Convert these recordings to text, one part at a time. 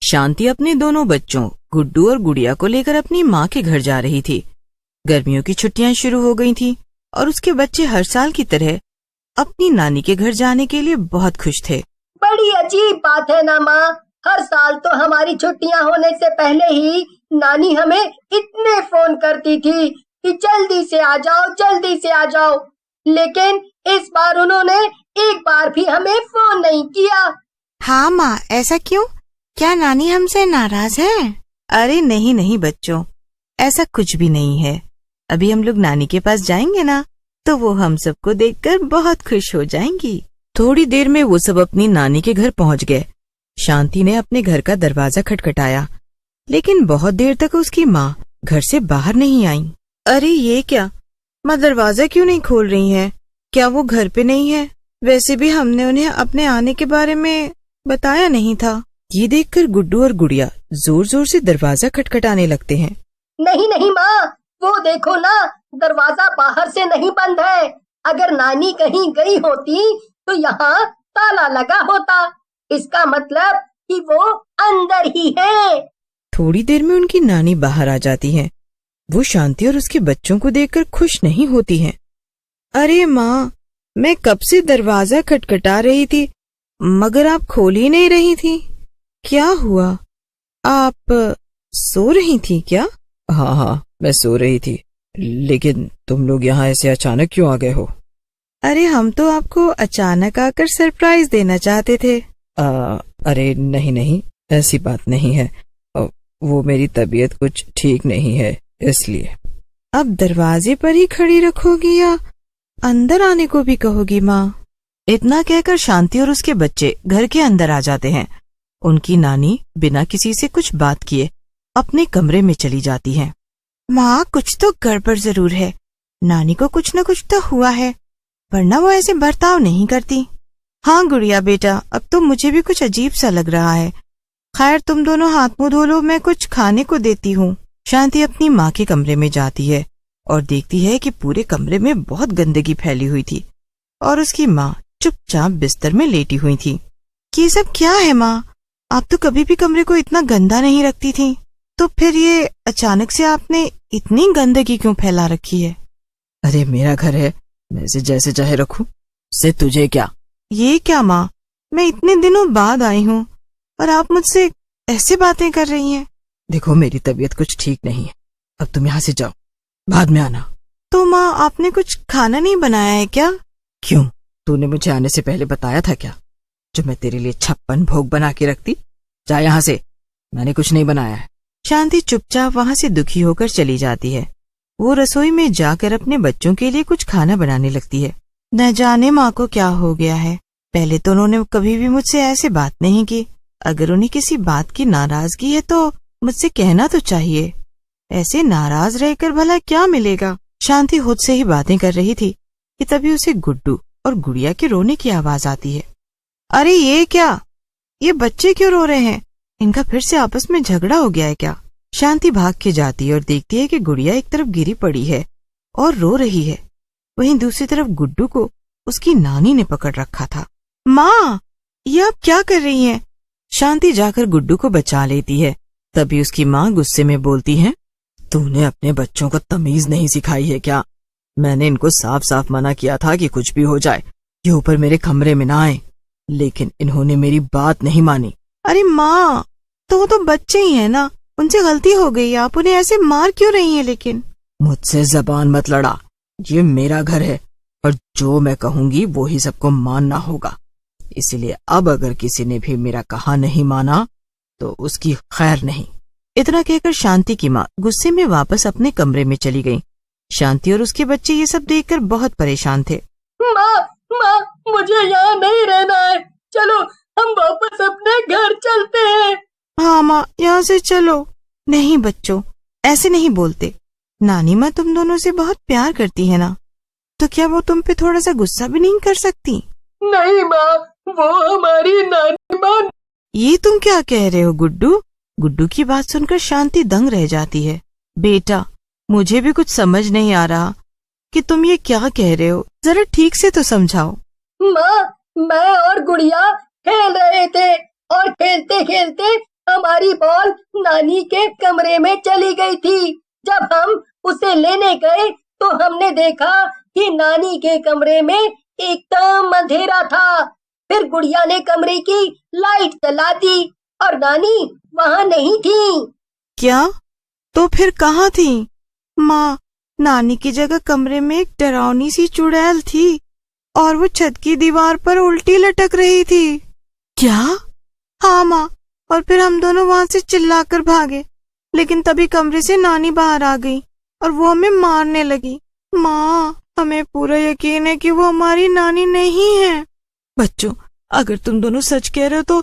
शांति अपने दोनों बच्चों गुड्डू और गुड़िया को लेकर अपनी माँ के घर जा रही थी। गर्मियों की छुट्टियां शुरू हो गई थी और उसके बच्चे हर साल की तरह अपनी नानी के घर जाने के लिए बहुत खुश थे। बड़ी अजीब बात है ना माँ, हर साल तो हमारी छुट्टियां होने से पहले ही नानी हमें इतने फोन करती थी कि जल्दी से आ जाओ, जल्दी से आ जाओ, लेकिन इस बार उन्होंने एक बार भी हमें फोन नहीं किया। हाँ माँ, ऐसा क्यों? क्या नानी हमसे नाराज है? अरे नहीं नहीं बच्चों, ऐसा कुछ भी नहीं है। अभी हम लोग नानी के पास जाएंगे ना, तो वो हम सबको देखकर बहुत खुश हो जाएंगी। थोड़ी देर में वो सब अपनी नानी के घर पहुंच गए। शांति ने अपने घर का दरवाजा खटखटाया, लेकिन बहुत देर तक उसकी माँ घर से बाहर नहीं आई। अरे ये क्या, माँ दरवाजा क्यों नहीं खोल रही हैं? क्या वो घर पे नहीं है? वैसे भी हमने उन्हें अपने आने के बारे में बताया नहीं था। ये देखकर गुड्डू और गुड़िया जोर जोर से दरवाजा खटखटाने लगते हैं। नहीं नहीं माँ, वो देखो ना, दरवाजा बाहर से नहीं बंद है। अगर नानी कहीं गई होती तो यहाँ ताला लगा होता। इसका मतलब कि वो अंदर ही है। थोड़ी देर में उनकी नानी बाहर आ जाती है। वो शांति और उसके बच्चों को देखकर खुश नहीं होती हैं। अरे माँ, मैं कब से दरवाजा खटखटा रही थी, मगर आप खोल ही नहीं रही थी। क्या हुआ? आप सो रही थी क्या? हाँ, मैं सो रही थी, लेकिन तुम लोग यहाँ ऐसे अचानक क्यों आ गए हो? अरे हम तो आपको अचानक आकर सरप्राइज देना चाहते थे। अरे नहीं, ऐसी बात नहीं है। वो मेरी तबीयत कुछ ठीक नहीं है, इसलिए। अब दरवाजे पर ही खड़ी रखोगी या अंदर आने को भी कहोगी माँ? इतना कहकर शांति और उसके बच्चे घर के अंदर आ जाते हैं। उनकी नानी बिना किसी से कुछ बात किए अपने कमरे में चली जाती है। माँ, कुछ तो गड़बड़ जरूर है। नानी को कुछ न कुछ तो हुआ है, वरना वो ऐसे बर्ताव नहीं करती। हाँ गुड़िया बेटा, अब तो मुझे भी कुछ अजीब सा लग रहा है। खैर तुम दोनों हाथ मुंह धो लो, मैं कुछ खाने को देती हूँ। शांति अपनी माँ के कमरे में जाती है और देखती है कि पूरे कमरे में बहुत गंदगी फैली हुई थी और उसकी माँ चुपचाप बिस्तर में लेटी हुई थी। ये सब क्या है माँ? आप तो कभी भी कमरे को इतना गंदा नहीं रखती थी, तो फिर ये अचानक से आपने इतनी गंदगी क्यों फैला रखी है? अरे मेरा घर है, मैं इसे जैसे चाहे रखूं, इससे तुझे क्या? ये क्या माँ, मैं इतने दिनों बाद आई हूँ और आप मुझसे ऐसे बातें कर रही हैं। देखो मेरी तबीयत कुछ ठीक नहीं है, अब तुम यहाँ से जाओ, बाद में आना। तो माँ आपने कुछ खाना नहीं बनाया है क्या? क्यों, तूने मुझे आने से पहले बताया था क्या, जो मैं तेरे लिए 56 भोग बना के रखती? जा यहाँ से, मैंने कुछ नहीं बनाया है। शांति चुपचाप वहाँ से दुखी होकर चली जाती है। वो रसोई में जाकर अपने बच्चों के लिए कुछ खाना बनाने लगती है। न जाने माँ को क्या हो गया है, पहले तो उन्होंने कभी भी मुझसे ऐसे बात नहीं की। अगर उन्हें किसी बात की नाराजगी है तो मुझसे कहना तो चाहिए। ऐसे नाराज रहकर भला क्या मिलेगा? शांति खुद से ही बातें कर रही थी कि तभी उसे गुड्डू और गुड़िया के रोने की आवाज आती है। अरे ये क्या, ये बच्चे क्यों रो रहे हैं? इनका फिर से आपस में झगड़ा हो गया है क्या? शांति भाग के जाती है और देखती है कि गुड़िया एक तरफ गिरी पड़ी है और रो रही है, वहीं दूसरी तरफ गुड्डू को उसकी नानी ने पकड़ रखा था। माँ, ये आप क्या कर रही हैं? शांति जाकर गुड्डू को बचा लेती है। तभी उसकी माँ गुस्से में बोलती है, तूने अपने बच्चों को तमीज नहीं सिखाई है क्या? मैंने इनको साफ साफ मना किया था कि कुछ भी हो जाए ये ऊपर मेरे कमरे में ना आए, लेकिन इन्होंने मेरी बात नहीं मानी। अरे माँ, तो वो तो बच्चे ही है ना, उनसे गलती हो गई, आप उन्हें ऐसे मार क्यों रही हैं? लेकिन मुझसे जबान मत लड़ा, ये मेरा घर है और जो मैं कहूंगी वो ही सबको मानना होगा। इसलिए अब अगर किसी ने भी मेरा कहा नहीं माना तो उसकी खैर नहीं। इतना कहकर शांति की माँ गुस्से में वापस अपने कमरे में चली गई। शांति और उसके बच्चे ये सब देखकर बहुत परेशान थे। माँ, मुझे यहाँ नहीं रहना है, चलो हम वापस अपने घर चलते हैं। हाँ माँ, यहाँ से चलो। नहीं बच्चों, ऐसे नहीं बोलते। नानी माँ तुम दोनों से बहुत प्यार करती है ना, तो क्या वो तुम पे थोड़ा सा गुस्सा भी नहीं कर सकती? नहीं माँ, वो हमारी नानी माँ। ये तुम क्या कह रहे हो गुड्डू? गुड्डू की बात सुनकर शांति दंग रह जाती है। बेटा, मुझे भी कुछ समझ नहीं आ रहा कि तुम ये क्या कह रहे हो, जरा ठीक से तो समझाओ। माँ, मैं और गुड़िया खेल रहे थे और खेलते खेलते हमारी बॉल नानी के कमरे में चली गई थी। जब हम उसे लेने गए तो हमने देखा कि नानी के कमरे में एकदम अंधेरा था। फिर गुड़िया ने कमरे की लाइट जला दी और नानी वहाँ नहीं थी। क्या? तो फिर कहाँ थी? माँ, नानी की जगह कमरे में एक डरावनी सी चुड़ैल थी और वो छत की दीवार पर उल्टी लटक रही थी। क्या? हाँ माँ, और फिर हम दोनों वहाँ से चिल्लाकर भागे, लेकिन तभी कमरे से नानी बाहर आ गई और वो हमें मारने लगी। माँ, हमें पूरा यकीन है कि वो हमारी नानी नहीं है। बच्चों, अगर तुम दोनों सच कह रहे हो तो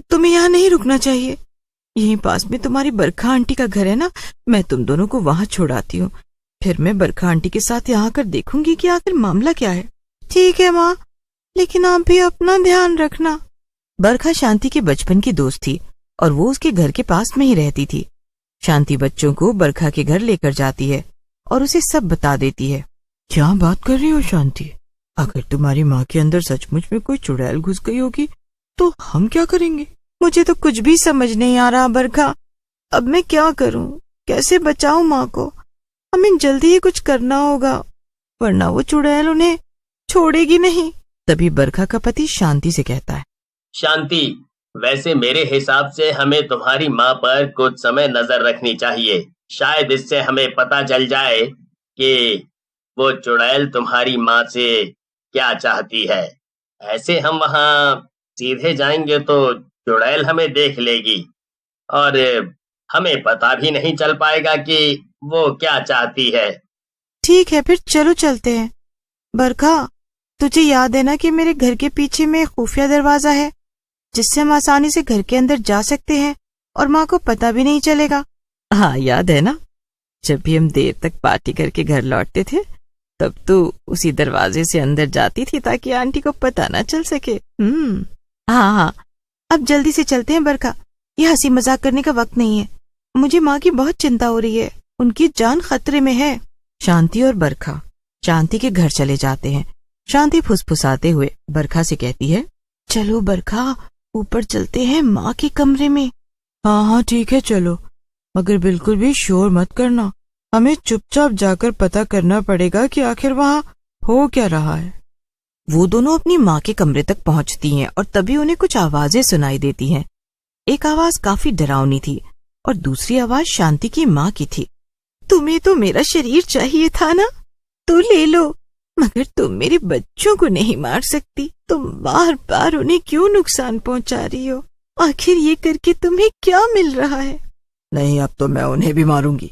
तुम्हें यहाँ नहीं रुकना चाहिए। यहीं पास में तुम्हारी बरखा आंटी का घर है ना, मैं तुम दोनों को वहाँ छोड़ाती हूँ। फिर मैं बरखा आंटी के साथ यहाँ कर देखूंगी कि आखिर मामला क्या है। ठीक है माँ, लेकिन आप भी अपना ध्यान रखना। बरखा शांति के बचपन की दोस्त थी और वो उसके घर के पास में ही रहती थी। शांति बच्चों को बरखा के घर लेकर जाती है और उसे सब बता देती है। क्या बात कर रही हो शांति? अगर तुम्हारी माँ के अंदर सचमुच में कोई चुड़ैल घुस गई होगी तो हम क्या करेंगे? मुझे तो कुछ भी समझ नहीं आ रहा बरखा। अब मैं क्या करूं? कैसे बचाऊं माँ को? हमें जल्दी ही कुछ करना होगा, वरना वो चुड़ैल उन्हें छोड़ेगी नहीं। तभी बरखा का पति शांति से कहता है, शांति, वैसे मेरे हिसाब से हमें तुम्हारी माँ पर कुछ समय नजर रखनी चाहिए। शायद इससे हमें पता चल जाए कि वो चुड़ैल तुम्हारी माँ से क्या चाहती है। ऐसे हम वहाँ सीधे जाएंगे तो चुड़ैल हमें देख लेगी और हमें पता भी नहीं चल पाएगा कि वो क्या चाहती है। ठीक है, फिर चलो चलते हैं। बरखा, तुझे याद है ना कि मेरे घर के पीछे में खुफिया दरवाजा है जिससे हम आसानी से घर के अंदर जा सकते हैं और माँ को पता भी नहीं चलेगा? हाँ, याद है ना, जब भी हम देर तक पार्टी करके घर लौटते थे तब तो उसी दरवाजे से अंदर जाती थी ताकि आंटी को पता ना चल सके। हाँ, अब जल्दी से चलते हैं बरखा। ये हंसी मजाक करने का वक्त नहीं है। मुझे माँ की बहुत चिंता हो रही है, उनकी जान खतरे में है। शांति और बरखा शांति के घर चले जाते हैं। शांति फुसफुसाते हुए बरखा से कहती है, चलो बरखा, ऊपर चलते हैं माँ के कमरे में। हाँ, ठीक है, चलो, मगर बिल्कुल भी शोर मत करना। हमें चुपचाप जाकर पता करना पड़ेगा कि आखिर वहाँ हो क्या रहा है। वो दोनों अपनी माँ के कमरे तक पहुँचती हैं और तभी उन्हें कुछ आवाजें सुनाई देती हैं। एक आवाज काफी डरावनी थी और दूसरी आवाज शांति की माँ की थी। तुम्हें तो मेरा शरीर चाहिए था ना, तो ले लो, मगर तुम मेरे बच्चों को नहीं मार सकती। तुम बार बार उन्हें क्यों नुकसान पहुंचा रही हो? आखिर ये करके तुम्हें क्या मिल रहा है? नहीं, अब तो मैं उन्हें भी मारूंगी।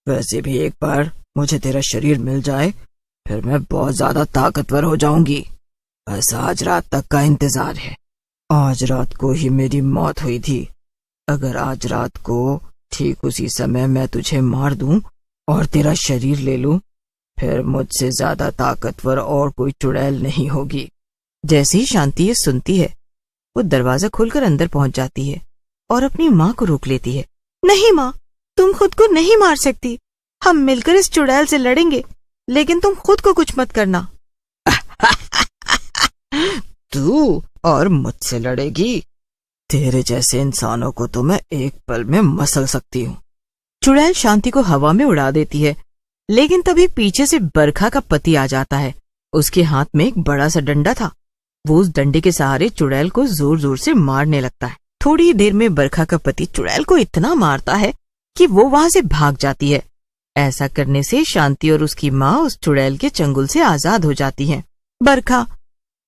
वैसे भी एक बार मुझे तेरा शरीर मिल जाए फिर मैं बहुत ज्यादा ताकतवर हो जाऊंगी। बस आज रात तक का इंतजार है। आज रात को ही मेरी मौत हुई थी। अगर आज रात को ठीक उसी समय मैं तुझे मार दूं और तेरा शरीर ले लूं, फिर मुझसे ज्यादा ताकतवर और कोई चुड़ैल नहीं होगी। जैसे ही शांति ये सुनती है, वो दरवाजा खोलकर अंदर पहुंच जाती है और अपनी माँ को रोक लेती है। नहीं माँ, तुम खुद को नहीं मार सकती। हम मिलकर इस चुड़ैल से लड़ेंगे, लेकिन तुम खुद को कुछ मत करना। तू और मुझसे लड़ेगी? तेरे जैसे इंसानों को तो मैं एक पल में मसल सकती हूँ। चुड़ैल शांति को हवा में उड़ा देती है, लेकिन तभी पीछे से बरखा का पति आ जाता है। उसके हाथ में एक बड़ा सा डंडा था। वो उस डंडे के सहारे चुड़ैल को जोर जोर से मारने लगता है। थोड़ी ही देर में बरखा का पति चुड़ैल को इतना मारता है कि वो वहां से भाग जाती है। ऐसा करने से शांति और उसकी माँ उस चुड़ैल के चंगुल से आजाद हो जाती हैं। बरखा,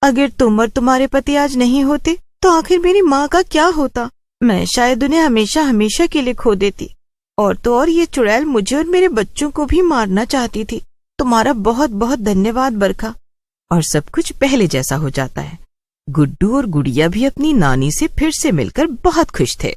अगर तुम और तुम्हारे पति आज नहीं होते तो आखिर मेरी माँ का क्या होता? मैं शायद उन्हें हमेशा हमेशा के लिए खो देती। और तो और ये चुड़ैल मुझे और मेरे बच्चों को भी मारना चाहती थी। तुम्हारा बहुत बहुत धन्यवाद बरखा। और सब कुछ पहले जैसा हो जाता है। गुड्डू और गुड़िया भी अपनी नानी से फिर से मिलकर बहुत खुश थे।